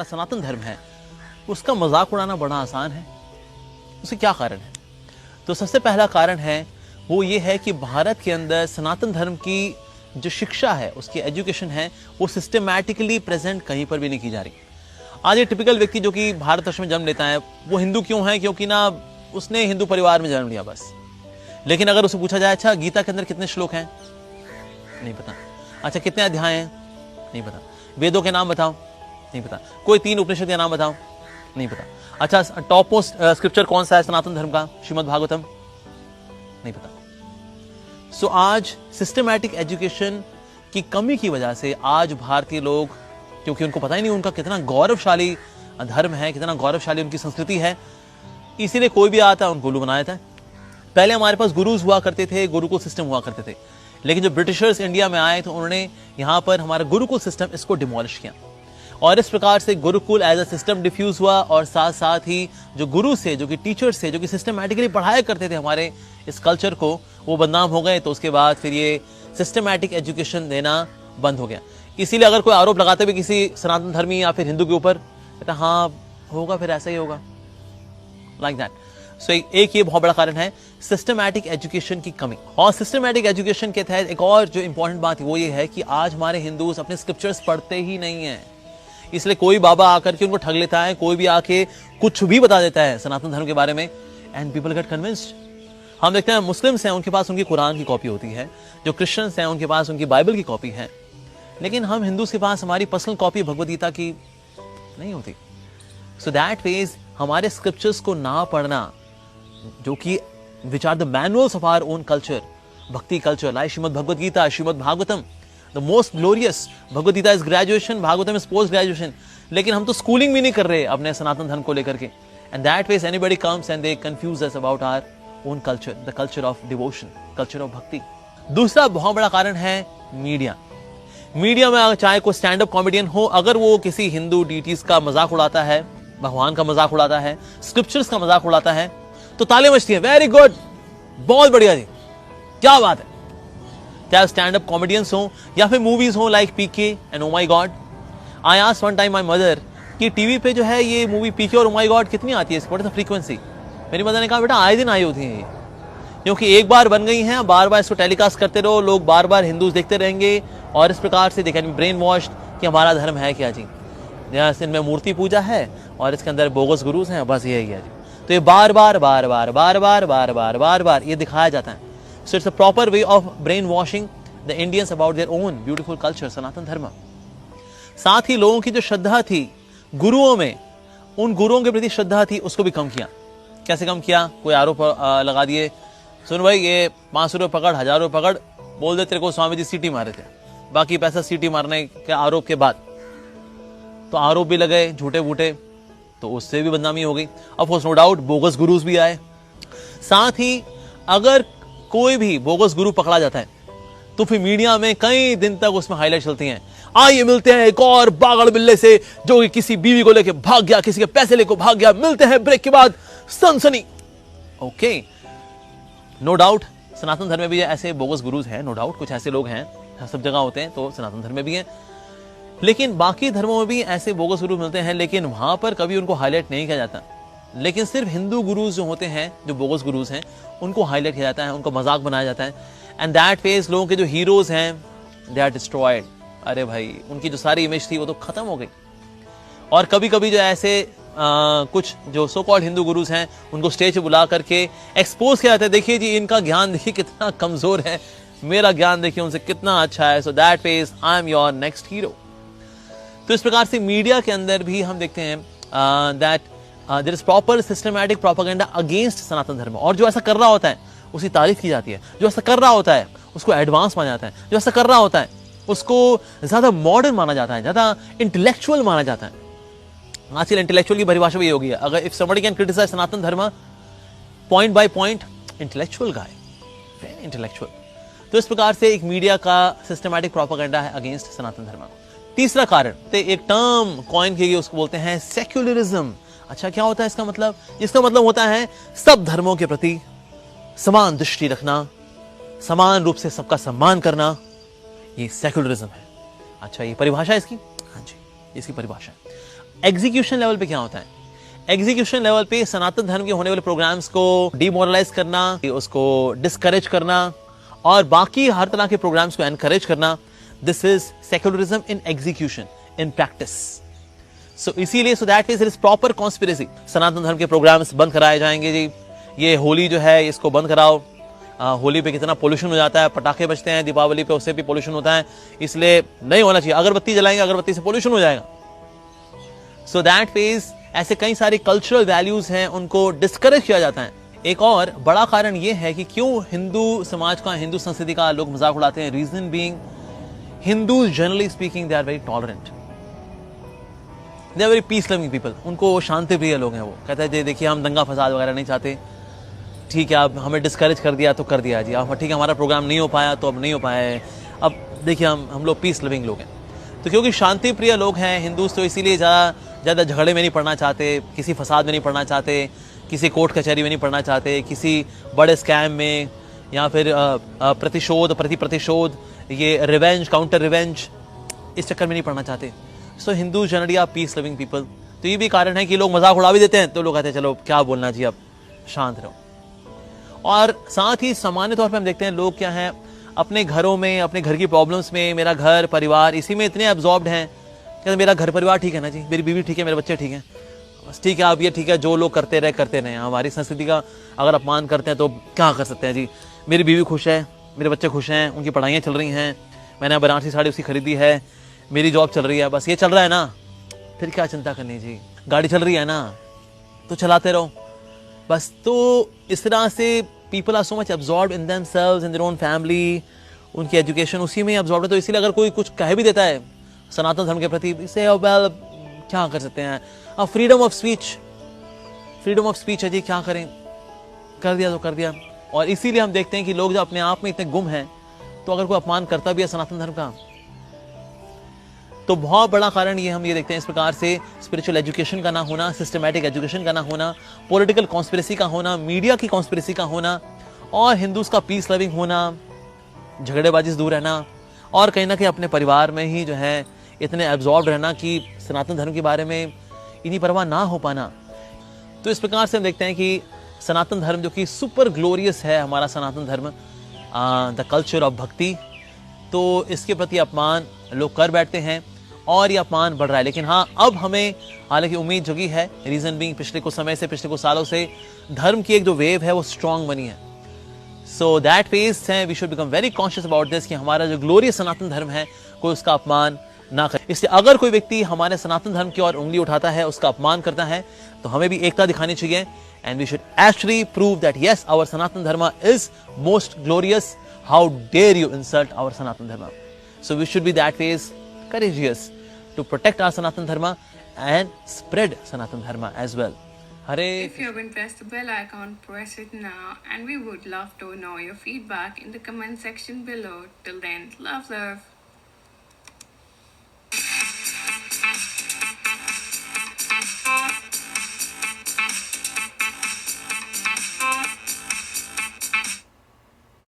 सनातन धर्म है उसका मजाक उड़ाना बड़ा आसान है। उसके क्या कारण है? तो सबसे पहला कारण है वो ये है कि भारत के अंदर सनातन धर्म की जो शिक्षा है, उसकी एजुकेशन है, वो सिस्टमैटिकली प्रेजेंट कहीं पर भी नहीं की जा रही। आज ये टिपिकल व्यक्ति जो कि भारतवर्ष में जन्म लेता है वो हिंदू क्यों है? क्योंकि ना उसने हिंदू परिवार में जन्म लिया बस। लेकिन अगर उसे पूछा जाए अच्छा गीता के अंदर कितने श्लोक हैं? नहीं पता। अच्छा कितने अध्याय हैं? नहीं पता। वेदों के नाम बताओ? नहीं पता। कोई 3 उपनिषद के नाम बताओ? नहीं पता। अच्छा टॉप मोस्ट स्क्रिप्चर कौन सा है सनातन धर्म का? श्रीमद् भागवतम? नहीं पता। सो आज सिस्टमैटिक एजुकेशन की कमी की वजह से आज भारतीय लोग, क्योंकि उनको पता ही नहीं उनका कितना गौरवशाली धर्म है, कितना गौरवशाली उनकी संस्कृति है, इसीलिए कोई भी आता है उनको गुरु बनाया था। पहले हमारे पास गुरुज हुआ करते थे, गुरुकुल सिस्टम हुआ करते थे, लेकिन जब ब्रिटिशर्स इंडिया में आए तो उन्होंने यहाँ पर हमारा गुरुकुल सिस्टम इसको डिमोलिश किया और इस प्रकार से gurukul as a system diffuse हुआ और साथ साथ ही जो गुरु से, जो कि टीचर्स से, जो कि सिस्टमैटिकली पढ़ाया करते थे हमारे इस कल्चर को, वो बदनाम हो गए। तो उसके बाद फिर ये सिस्टमैटिक एजुकेशन देना बंद हो गया। इसीलिए अगर कोई आरोप लगाते भी किसी सनातन धर्मी या फिर हिंदू के ऊपर, कहता हाँ होगा, फिर ऐसा ही होगा, लाइक दैट। सो एक ये बहुत बड़ा कारण है सिस्टमैटिक एजुकेशन की कमी। और सिस्टमैटिक एजुकेशन के तहत एक और जो इंपॉर्टेंट बात वो ये है कि आज हमारे हिंदूज अपने स्क्रिप्चर्स पढ़ते ही नहीं है। इसलिए कोई बाबा आकर के उनको ठग लेता है, कोई भी आके कुछ भी बता देता है सनातन धर्म के बारे में, एंड पीपल गेट कन्विंस्ड। हम देखते हैं मुस्लिम्स हैं, उनके पास उनकी कुरान की कॉपी होती है, जो क्रिश्चियंस हैं उनके पास उनकी बाइबल की कॉपी है, लेकिन हम हिंदूज के पास हमारी पर्सनल कॉपी भगवद गीता की नहीं होती। सो दैट मीन्स हमारे स्क्रिप्चर्स को ना पढ़ना, जो कि which are the manuals of our own culture, bhakti culture, like Shrimad Bhagavad Gita, Shrimad Bhagavatam, the most glorious. Bhagavad Gita is graduation, Bhagavatam is post graduation, लेकिन हम तो स्कूलिंग भी नहीं कर रहे अपने सनातन धर्म को लेकर के। And that ways anybody comes and they confuse us about our own culture, the culture of devotion, culture of bhakti. दूसरा बहुत बड़ा कारण है मीडिया। मीडिया में चाहे कोई स्टैंड अप कॉमेडियन हो, अगर वो किसी हिंदू डीटीज का मजाक उड़ाता है, भगवान का मजाक उड़ाता है, स्क्रिप्चर्स का मजाक उड़ाता है, तो ताली बजती है, वेरी गुड, बहुत बढ़िया जी, क्या बात है। चाहे स्टैंड अप कॉमेडियंस हो या फिर मूवीज हो like PK and oh my god. I asked one time my mother कि टीवी पे जो है ये मूवी पीके और ओ माय गॉड कितनी आती है, व्हाट इज द फ्रीक्वेंसी? मेरी मदर ने कहा बेटा आए दिन आई होती है ये, क्योंकि एक बार बन गई हैं, बार बार इसको टेलीकास्ट करते रहो, लोग बार बार हिंदूज देखते रहेंगे और इस प्रकार से they can be brain washed कि हमारा धर्म है क्या जी, इनमें मूर्ति पूजा है और इसके अंदर बोगस गुरुज हैं, बस यही है जी। तो ये बार बार बार बार बार बार बार बार बार बार ये दिखाया जाता है। So it's a proper way of brain washing the Indians about their own beautiful culture, Sanatan Dharma. साथ ही लोगों की जो श्रद्धा थी गुरुओं में, उन गुरुओं के प्रति श्रद्धा थी, उसको भी कम किया। कैसे कम किया? कोई आरोप लगा दिए, सुन भाई ये 500 रुपये पकड़, 1000 रुपये पकड़, बोल दे तेरे को स्वामी जी सीटी मारे थे, बाकी पैसा सीटी मारने के आरोप के बाद। तो आरोप भी लगे झूठे बूटे, तो उससे भी बदनामी हो गई। Of course no doubt bogus gurus भी आए। साथ ही अगर कोई भी बोगस गुरु पकड़ा जाता है तो फिर मीडिया में कई दिन तक उसमें हाईलाइट चलती हैं, आइए मिलते हैं एक और पागल बिल्ले से जो कि किसी बीवी को लेके भाग गया, किसी के पैसे लेकर भाग गया, मिलते हैं ब्रेक के बाद, सनसनी। ओके, नो डाउट सनातन धर्म में भी ऐसे बोगस गुरुज हैं, नो डाउट कुछ ऐसे लोग हैं, सब जगह होते हैं, तो सनातन धर्म में भी हैं। लेकिन बाकी धर्मों में भी ऐसे बोगस गुरु मिलते हैं, लेकिन वहां पर कभी उनको हाईलाइट नहीं किया जाता। लेकिन सिर्फ हिंदू गुरुज जो होते हैं, जो बोगस गुरुज हैं, उनको हाईलाइट किया जाता है, उनको मजाक बनाया जाता है। एंड दैट फेज लोगों के जो हीरोज हैं दे आर डिस्ट्रॉयड। अरे भाई उनकी जो सारी इमेज थी वो तो खत्म हो गई। और कभी कभी जो ऐसे कुछ जो सो कॉल्ड हिंदू गुरुज हैं उनको स्टेज पे बुला करके एक्सपोज किया जाता है, देखिए जी इनका ज्ञान देखिए कितना कमजोर है, मेरा ज्ञान देखिए उनसे कितना अच्छा है। So that phase I am your next hero. तो इस प्रकार से मीडिया के अंदर भी हम देखते हैं that there is proper systematic propaganda against Sanatan Dharma. और जो ऐसा कर रहा होता है उसकी तारीफ की जाती है, जो ऐसा कर रहा होता है उसको एडवांस माना जाता है, जो ऐसा कर रहा होता है उसको ज्यादा मॉडर्न माना जाता है, ज्यादा इंटेलेक्चुअल माना जाता है। आजकल इंटेलेक्चुअल की परिभाषा भी होगी, अगर इफ समबडी कैन क्रिटिसाइज सनातन धर्म point by point, intellectual guy, very intellectual. तो इस प्रकार से एक मीडिया का सिस्टमैटिक प्रोपेगेंडा है अगेंस्ट सनातन धर्म। तीसरा कारण, एक टर्म कॉइन की गई, उसको बोलते हैं सेक्युलरिज्म। अच्छा क्या होता है इसका मतलब? इसका मतलब होता है सब धर्मों के प्रति समान दृष्टि रखना, समान रूप से सबका सम्मान करना, ये सेक्युलरिज्म है। अच्छा ये परिभाषा है इसकी? हाँ जी, इसकी परिभाषा है। एग्जीक्यूशन लेवल पे क्या होता है? एग्जीक्यूशन लेवल पे सनातन धर्म के होने वाले प्रोग्राम्स को डिमोरलाइज करना, उसको डिस्करेज करना और बाकी हर तरह के प्रोग्राम्स को एनकरेज करना, this is secularism in execution, in practice. So इसीलिए so that is proper conspiracy. Sanatan Dharma के प्रोग्राम्स बंद कराए जाएंगे जी, ये होली जो है इसको बंद कराओ, होली पे कितना पोल्यूशन हो जाता है, पटाखे बजते हैं, दीपावली पे उससे भी पोल्यूशन होता है, इसलिए नहीं होना चाहिए, अगरबत्ती जलाएंगे, अगरबत्ती से पोल्यूशन हो जाएगा। सो दैट मीन्स ऐसे कई सारे कल्चरल वैल्यूज हैं, उनको डिस्करेज किया जाता है। एक और बड़ा कारण यह है कि क्यों हिंदू समाज का, हिंदू संस्कृति का लोग मजाक उड़ाते हैं। Reason being, Hindus generally speaking they are very tolerant, they are very peace loving people. उनको शांति प्रिय लोग हैं। वो कहते हैं देखिए हम दंगा फसाद वगैरह नहीं चाहते, ठीक है आप हमें डिस्करेज कर दिया तो कर दिया जी, आप ठीक है हमारा प्रोग्राम नहीं हो पाया तो अब नहीं हो पाया है, अब देखिए हम लोग पीस लिविंग लोग हैं। तो क्योंकि शांति प्रिय लोग हैं हिंदूज, तो इसीलिए ज़्यादा झगड़े में नहीं पड़ना चाहते, किसी फसाद में नहीं पड़ना चाहते, किसी कोर्ट कचहरी में नहीं पड़ना चाहते, किसी बड़े स्कैम में या फिर प्रतिशोध, प्रतिशोध, ये रिवेंज, काउंटर रिवेंज, इस चक्कर में नहीं पड़ना चाहते। So Hindu generally are peace living people. तो ये भी कारण है कि लोग मजाक उड़ा भी देते हैं, तो लोग कहते हैं चलो क्या बोलना जी, अब शांत रहो। और साथ ही सामान्य तौर पे हम देखते हैं लोग क्या हैं, अपने घरों में, अपने घर की प्रॉब्लम्स में, मेरा घर परिवार, इसी में इतने एब्जॉर्ब्ड हैं कि मेरा घर परिवार ठीक है ना जी, मेरी बीवी ठीक है, मेरे बच्चे ठीक हैं, बस ठीक है, अब ये ठीक है, जो लोग करते रहे। हमारी संस्कृति का अगर अपमान करते हैं तो क्या कर सकते हैं जी, मेरी बीवी खुश है, मेरे बच्चे खुश हैं, उनकी पढ़ाइयाँ चल रही हैं, मैंने बनारसी साड़ी उसकी खरीदी है, मेरी जॉब चल रही है, बस ये चल रहा है ना, फिर क्या चिंता करनी जी, गाड़ी चल रही है ना तो चलाते रहो बस। तो इस तरह से people are so much absorbed in themselves, in their own family, उनकी एजुकेशन उसी में एब्जॉर्ब्ड है। तो इसीलिए अगर कोई कुछ कह भी देता है सनातन धर्म के प्रति, इससे वेल क्या कर सकते हैं, अब फ्रीडम ऑफ स्पीच है जी, क्या करें, कर दिया तो कर दिया। और इसीलिए हम देखते हैं कि लोग जो अपने आप में इतने गुम हैं, तो अगर कोई अपमान करता भी है सनातन धर्म का, तो बहुत बड़ा कारण ये हम ये देखते हैं इस प्रकार से स्पिरिचुअल एजुकेशन का ना होना, सिस्टमैटिक एजुकेशन का ना होना, पॉलिटिकल कॉन्स्पिरेसी का होना, मीडिया की कॉन्स्पिरेसी का होना, और हिंदूज का पीस लविंग होना, झगड़ेबाजी से दूर रहना, और कहीं ना कहीं अपने परिवार में ही जो है इतने एब्जॉर्ब रहना कि सनातन धर्म के बारे में इतनी परवाह ना हो पाना। तो इस प्रकार से हम देखते हैं कि सनातन धर्म जो कि सुपर ग्लोरियस है, हमारा सनातन धर्म, द कल्चर ऑफ भक्ति, तो इसके प्रति अपमान लोग कर बैठते हैं और ये अपमान बढ़ रहा है। लेकिन हाँ, अब हमें हालांकि उम्मीद जगी है, रीजन बीइंग पिछले कुछ समय से, पिछले कुछ सालों से धर्म की एक जो वेव है वो स्ट्रांग बनी है। सो दैट फेज है, we should become very conscious about this कि हमारा जो ग्लोरियस सनातन धर्म है कोई उसका अपमान ना करे। इसलिए अगर कोई व्यक्ति हमारे सनातन धर्म की ओर उंगली उठाता है, उसका अपमान करता है, तो हमें भी एकता दिखानी चाहिए, and we should actually prove that yes our Sanatan Dharma is most glorious, how dare you insult our Sanatan Dharma. So we should be that phase courageous to protect our Sanatan Dharma and spread Sanatan Dharma as well. Hare. If you haven't pressed the bell icon, press it now, and we would love to know your feedback in the comment section below. Till then, love.